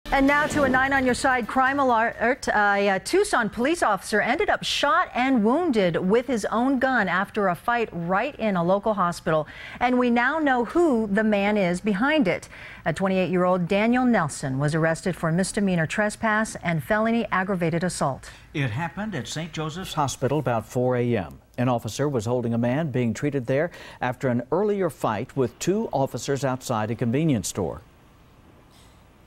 And now to a 9 on your side crime alert. A Tucson police officer ended up shot and wounded with his own gun after a fight right in a local hospital. And we now know who the man is behind it. A 28-year-old Daniel Nelson was arrested for misdemeanor trespass and felony aggravated assault. It happened at St. Joseph's Hospital about 4 a.m. An officer was holding a man being treated there after an earlier fight with two officers outside a convenience store.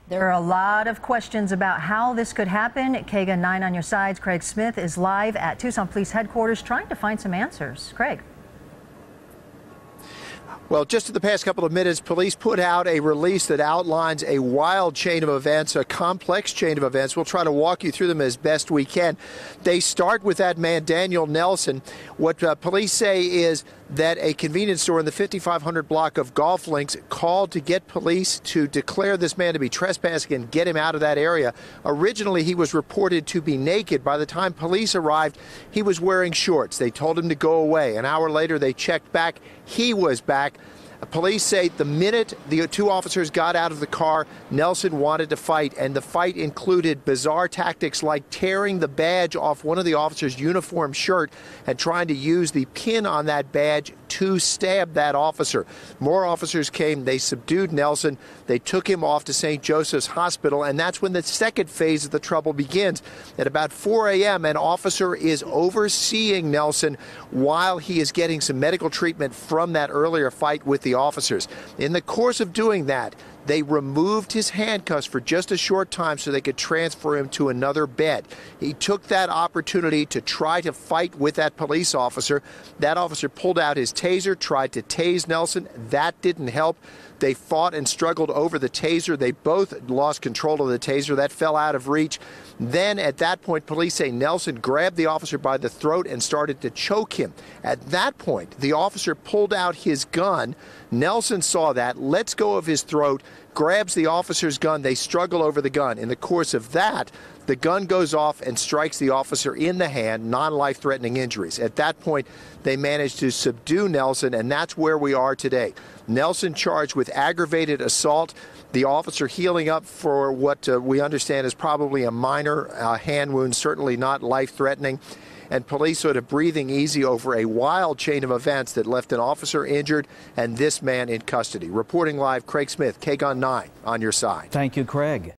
There are a lot of questions about how this could happen. KGUN 9 on your sides. Craig Smith is live at Tucson Police Headquarters trying to find some answers. Craig. Well, just in the past couple of minutes, police put out a release that outlines a wild chain of events, a complex chain of events. We'll try to walk you through them as best we can. They start with that man, Daniel Nelson. What police say is that a convenience store in the 5500 block of Golf Links called to get police to declare this man to be trespassing and get him out of that area. Originally, he was reported to be naked. By the time police arrived, he was wearing shorts. They told him to go away. An hour later, they checked back. He was back. Police say the minute the two officers got out of the car, Nelson wanted to fight, and the fight included bizarre tactics like tearing the badge off one of the officers' uniform shirt and trying to use the pin on that badge to stab that officer. More officers came. They subdued Nelson. They took him off to St. Joseph's Hospital, and that's when the second phase of the trouble begins. At about 4 a.m., an officer is overseeing Nelson while he is getting some medical treatment from that earlier fight with the officers. In the course of doing that, they removed his handcuffs for just a short time so they could transfer him to another bed. He took that opportunity to try to fight with that police officer. That officer pulled out his taser, tried to tase Nelson. That didn't help. They fought and struggled over the taser. They both lost control of the taser. That fell out of reach. Then at that point, police say Nelson grabbed the officer by the throat and started to choke him. At that point, the officer pulled out his gun. Nelson saw that, lets go of his throat, grabs the officer's gun. They struggle over the gun. In the course of that, the gun goes off and strikes the officer in the hand, non-life-threatening injuries. At that point, they managed to subdue Nelson, and that's where we are today. Nelson charged with aggravated assault. The officer healing up for what we understand is probably a minor hand wound, certainly not life-threatening. And police sort of breathing easy over a wild chain of events that left an officer injured and this man in custody. Reporting live, Craig Smith, KGUN 9 on your side. Thank you, Craig.